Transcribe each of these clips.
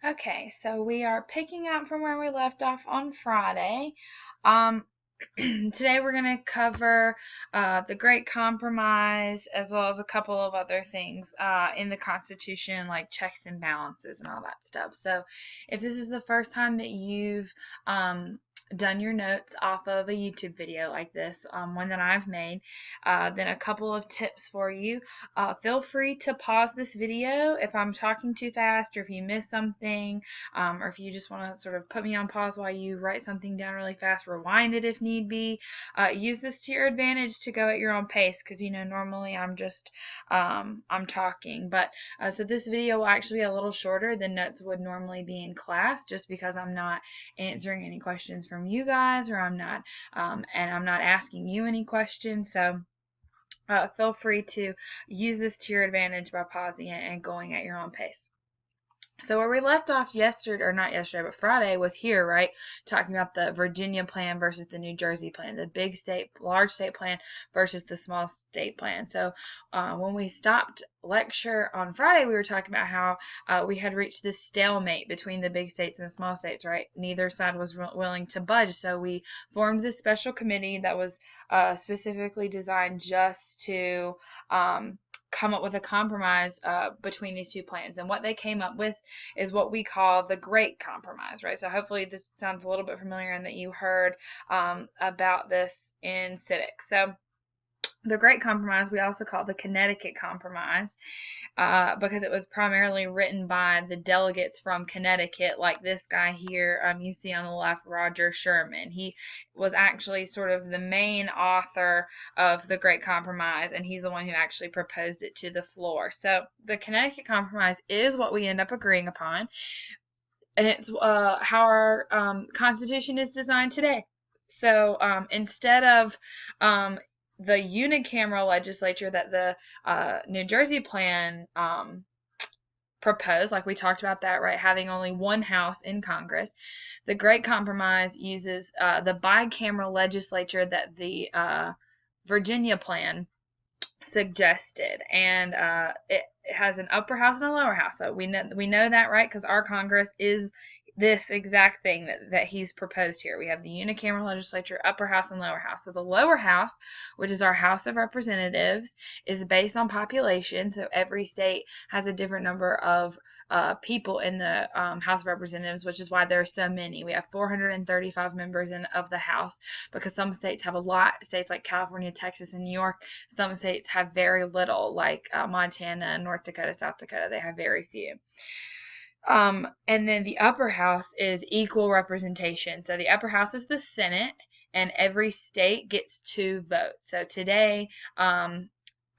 Okay, so we are picking up from where we left off on Friday. Um, Today we're going to cover the Great Compromise as well as a couple of other things in the Constitution, like checks and balances and all that stuff. So, if this is the first time that you've done your notes off of a YouTube video like this, one that I've made, then a couple of tips for you. Feel free to pause this video if I'm talking too fast or if you miss something, or if you just want to sort of put me on pause while you write something down really fast, rewind it if need be. Use this to your advantage to go at your own pace because normally I'm talking, but so this video will actually be a little shorter than notes would normally be in class, just because I'm not answering any questions from you guys, or I'm not asking you any questions. So feel free to use this to your advantage by pausing it and going at your own pace. So where we left off yesterday, or not yesterday, but Friday, was here, right? Talking about the Virginia plan versus the New Jersey plan, the big state, large state plan versus the small state plan. So when we stopped lecture on Friday, we were talking about how we had reached this stalemate between the big states and the small states, right? Neither side was willing to budge. So we formed this special committee that was specifically designed just to come up with a compromise between these two plans. And what they came up with is what we call the Great Compromise, right? So hopefully this sounds a little bit familiar and that you heard about this in civics. So the Great Compromise we also call the Connecticut Compromise because it was primarily written by the delegates from Connecticut, like this guy here you see on the left, Roger Sherman. He was actually sort of the main author of the Great Compromise, and he's the one who actually proposed it to the floor. So the Connecticut Compromise is what we end up agreeing upon, and it's how our Constitution is designed today. So instead of the unicameral legislature that the New Jersey plan proposed, like we talked about that, right, having only one house in Congress, the Great Compromise uses the bicameral legislature that the Virginia plan suggested, and it has an upper house and a lower house. So we know that, right? Because our Congress is this exact thing that he's proposed here. We have the unicameral legislature, upper house and lower house. So the lower house, which is our House of Representatives, is based on population. So every state has a different number of people in the House of Representatives, which is why there are so many. We have 435 members of the House, because some states have a lot. States like California, Texas, and New York. Some states have very little, like Montana, North Dakota, South Dakota. They have very few. And then the upper house is equal representation. So the upper house is the Senate, and every state gets 2 votes. So today, or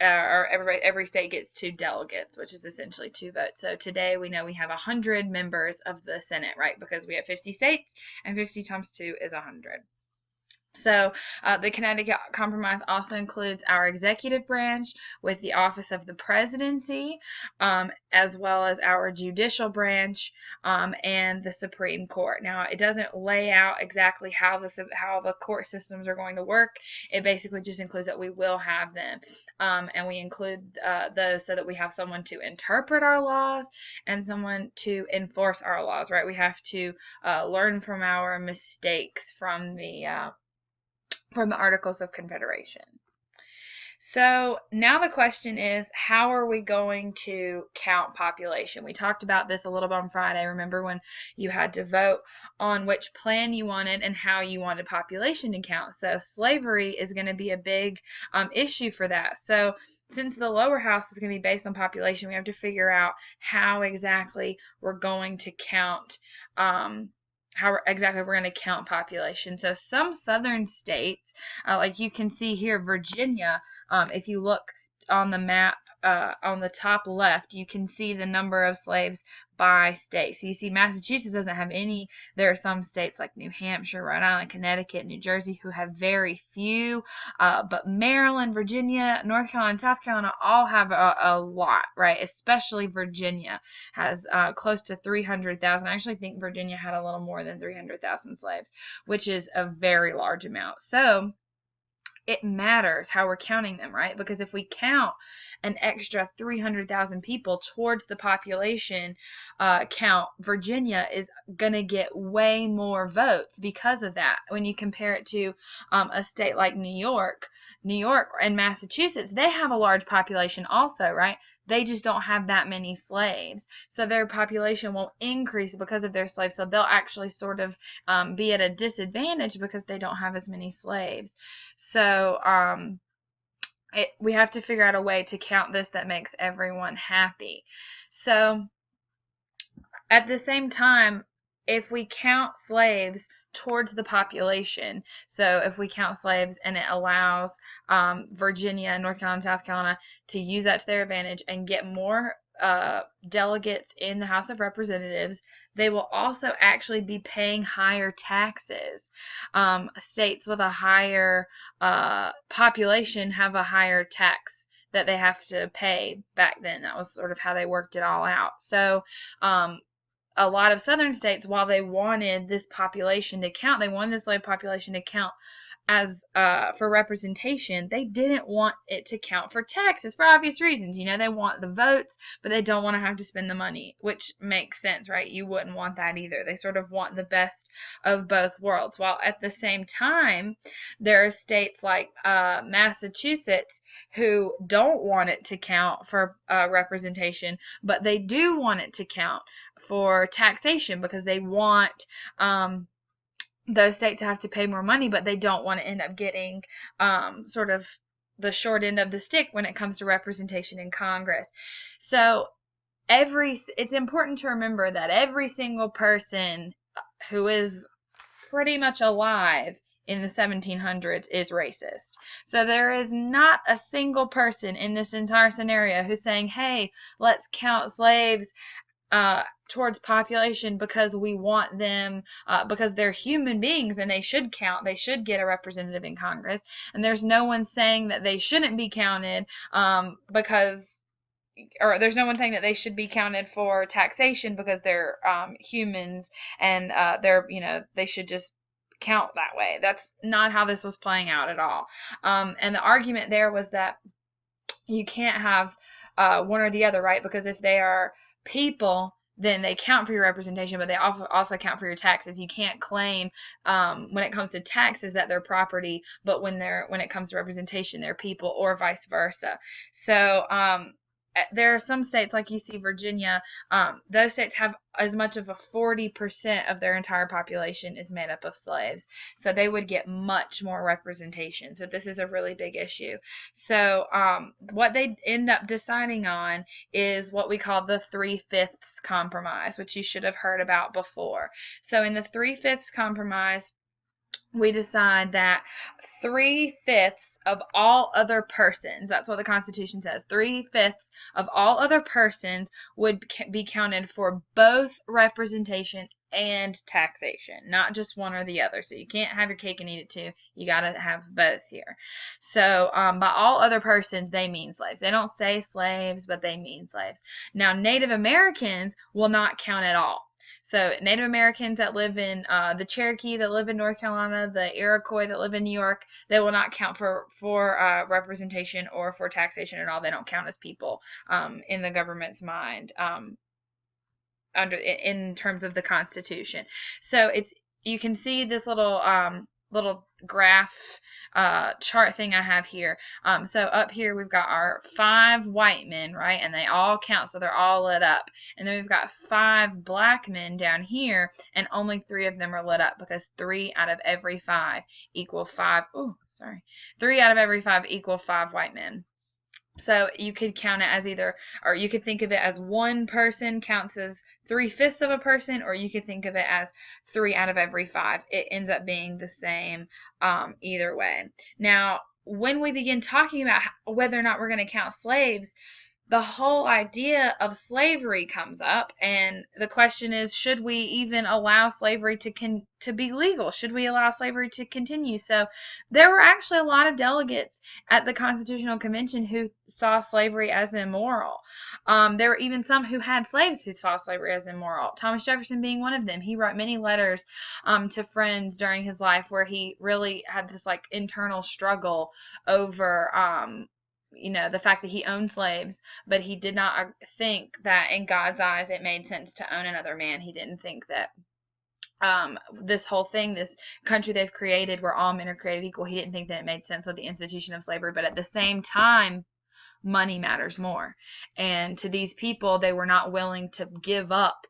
every state gets 2 delegates, which is essentially 2 votes. So today we know we have 100 members of the Senate, right? Because we have 50 states, and 50 times 2 is 100. So the Connecticut Compromise also includes our executive branch with the office of the presidency, as well as our judicial branch and the Supreme Court. Now, it doesn't lay out exactly how the court systems are going to work. It basically just includes that we will have them, and we include those so that we have someone to interpret our laws and someone to enforce our laws. Right? We have to learn from our mistakes from the Articles of Confederation. So now the question is, how are we going to count population? We talked about this a little bit on Friday. Remember when you had to vote on which plan you wanted and how you wanted population to count. So slavery is going to be a big issue for that. So since the lower house is going to be based on population, we have to figure out how exactly we're going to count how exactly we're going to count population. So some southern states, like you can see here, Virginia, if you look on the map on the top left, you can see the number of slaves by state. So you see Massachusetts doesn't have any. There are some states like New Hampshire, Rhode Island, Connecticut, New Jersey who have very few, but Maryland, Virginia, North Carolina, South Carolina all have a lot, right? Especially Virginia has close to 300,000. I actually think Virginia had a little more than 300,000 slaves, which is a very large amount. So it matters how we're counting them, right? Because if we count an extra 300,000 people towards the population count, Virginia is going to get way more votes because of that. When you compare it to a state like New York and Massachusetts, they have a large population also, right? They just don't have that many slaves. So their population won't increase because of their slaves. So they'll actually sort of be at a disadvantage because they don't have as many slaves. So we have to figure out a way to count this that makes everyone happy. So at the same time, if we count slaves towards the population, so if we count slaves and it allows Virginia, North Carolina, South Carolina to use that to their advantage and get more delegates in the House of Representatives, they will also actually be paying higher taxes. States with a higher population have a higher tax that they have to pay back then. That was sort of how they worked it all out. So a lot of southern states, while they wanted this population to count, they wanted the slave population to count as for representation, they didn't want it to count for taxes for obvious reasons. You know, they want the votes, but they don't want to have to spend the money, which makes sense, right? You wouldn't want that either. They sort of want the best of both worlds. While at the same time, there are states like Massachusetts who don't want it to count for representation, but they do want it to count for taxation because they want those states have to pay more money, but they don't want to end up getting sort of the short end of the stick when it comes to representation in Congress. So it's important to remember that every single person who is pretty much alive in the 1700s is racist. So there is not a single person in this entire scenario who's saying, hey, let's count slaves towards population because we want them, because they're human beings and they should count, they should get a representative in Congress. And there's no one saying that they shouldn't be counted or there's no one saying that they should be counted for taxation because they're humans and they should just count that way. That's not how this was playing out at all. And the argument there was that you can't have one or the other, right? Because if they are people, then they count for your representation, but they also count for your taxes. You can't claim when it comes to taxes that they're property, but when it comes to representation, they're people, or vice versa. So there are some states, like you see Virginia, those states have as much of a 40% of their entire population is made up of slaves. So they would get much more representation. So this is a really big issue. So what they end up deciding on is what we call the 3/5 compromise, which you should have heard about before. So in the 3/5 compromise, we decide that 3/5 of all other persons, that's what the Constitution says, 3/5 of all other persons would be counted for both representation and taxation, not just one or the other. So you can't have your cake and eat it too. You got to have both here. So by all other persons, they mean slaves. They don't say slaves, but they mean slaves. Now, Native Americans will not count at all. So Native Americans that live in the Cherokee that live in North Carolina, the Iroquois that live in New York, they will not count for representation or for taxation at all. They don't count as people in the government's mind in terms of the Constitution. So you can see this little graph chart thing I have here. So up here we've got our 5 white men, right? And they all count, so they're all lit up. And then we've got 5 black men down here, and only 3 of them are lit up because 3 out of every 5 equal 5. Oh, sorry. 3 out of every 5 equal 5 white men. So you could count it as either, or you could think of it as one person counts as 3/5 of a person, or you could think of it as 3 out of every 5. It ends up being the same either way. Now, when we begin talking about whether or not we're going to count slaves, the whole idea of slavery comes up, and the question is, should we even allow slavery to be legal? Should we allow slavery to continue? So there were actually a lot of delegates at the Constitutional Convention who saw slavery as immoral. There were even some who had slaves who saw slavery as immoral. Thomas Jefferson being one of them. He wrote many letters to friends during his life where he really had this like internal struggle over the fact that he owned slaves, but he did not think that in God's eyes it made sense to own another man. He didn't think that this whole thing, this country they've created where all men are created equal, he didn't think that it made sense with the institution of slavery. But at the same time, money matters more. And to these people, they were not willing to give up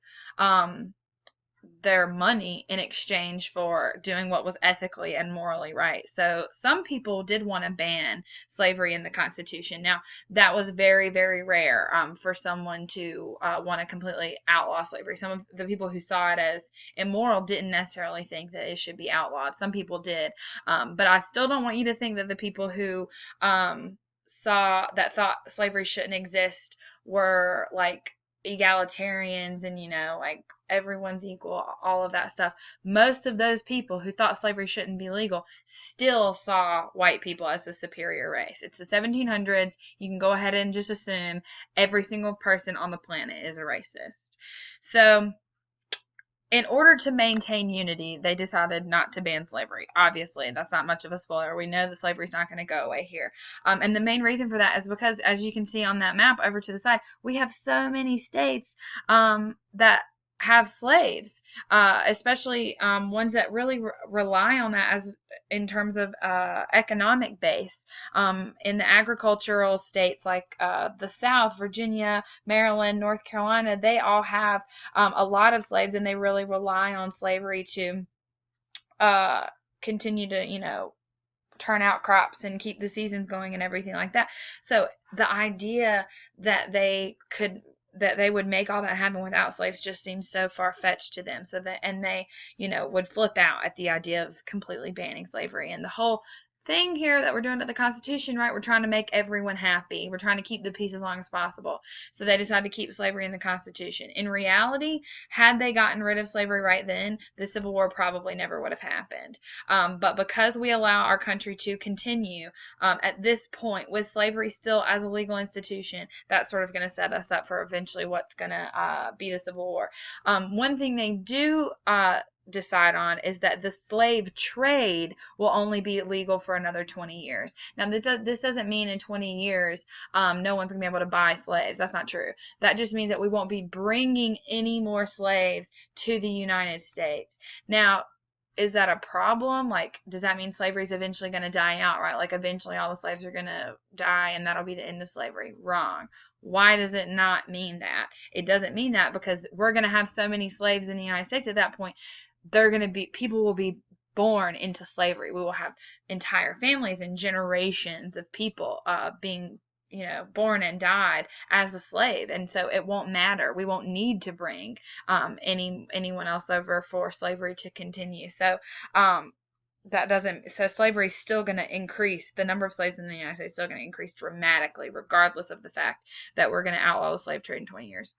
their money in exchange for doing what was ethically and morally right. So some people did want to ban slavery in the Constitution. Now, that was very, very rare for someone to want to completely outlaw slavery. Some of the people who saw it as immoral didn't necessarily think that it should be outlawed. Some people did. But I still don't want you to think that the people who thought slavery shouldn't exist were like egalitarians and like everyone's equal, all of that stuff. Most of those people who thought slavery shouldn't be legal still saw white people as the superior race. It's the 1700s. You can go ahead and just assume every single person on the planet is a racist. So in order to maintain unity, they decided not to ban slavery. Obviously, that's not much of a spoiler. We know that slavery is not going to go away here. And the main reason for that is because, as you can see on that map over to the side, we have so many states that have slaves, especially ones that really rely on that as in terms of economic base. In the agricultural states like the South, Virginia, Maryland, North Carolina, they all have a lot of slaves, and they really rely on slavery to continue to, turn out crops and keep the seasons going and everything like that. So the idea that they would make all that happen without slaves just seems so far-fetched to them. And they, would flip out at the idea of completely banning slavery. And the whole thing here that we're doing to the Constitution, right? We're trying to make everyone happy. We're trying to keep the peace as long as possible. So they decided to keep slavery in the Constitution. In reality, had they gotten rid of slavery right then, the Civil War probably never would have happened. But because we allow our country to continue at this point with slavery still as a legal institution, that's sort of going to set us up for eventually what's going to be the Civil War. One thing they do decide on is that the slave trade will only be legal for another 20 years. Now, this doesn't mean in 20 years no one's going to be able to buy slaves. That's not true. That just means that we won't be bringing any more slaves to the United States. Now, is that a problem? Like, does that mean slavery is eventually going to die out, right? Like, eventually all the slaves are going to die and that'll be the end of slavery? Wrong. Why does it not mean that? It doesn't mean that because we're going to have so many slaves in the United States at that point. People will be born into slavery. We will have entire families and generations of people being born and died as a slave, and so it won't matter. We won't need to bring anyone else over for slavery to continue. So slavery is still going to increase. The number of slaves in the United States is still going to increase dramatically, regardless of the fact that we're going to outlaw the slave trade in 20 years.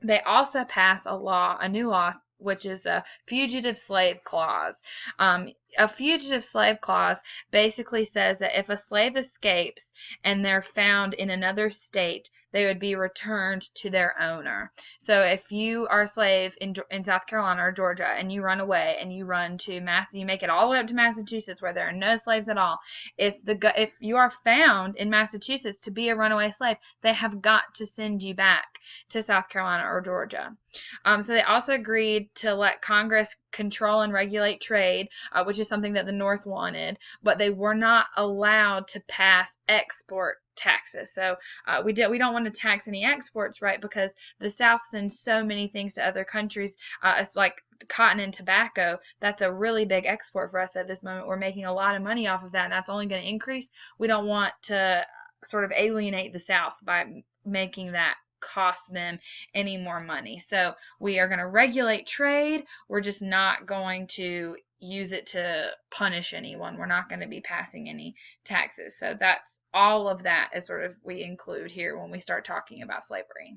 They also pass a new law, which is a fugitive slave clause. A fugitive slave clause basically says that if a slave escapes and they're found in another state, they would be returned to their owner. So if you are a slave in South Carolina or Georgia and you run away and you make it all the way up to Massachusetts where there are no slaves at all, if you are found in Massachusetts to be a runaway slave, they have got to send you back to South Carolina or Georgia. So they also agreed to let Congress control and regulate trade, which is something that the North wanted, but they were not allowed to pass export taxes. So we don't want to tax any exports, right? Because the South sends so many things to other countries. It's like cotton and tobacco. That's a really big export for us at this moment. We're making a lot of money off of that, and that's only going to increase. We don't want to sort of alienate the South by making that cost them any more money. So we are going to regulate trade. We're just not going to use it to punish anyone. We're not going to be passing any taxes. So that's all of that is sort of we include here when we start talking about slavery.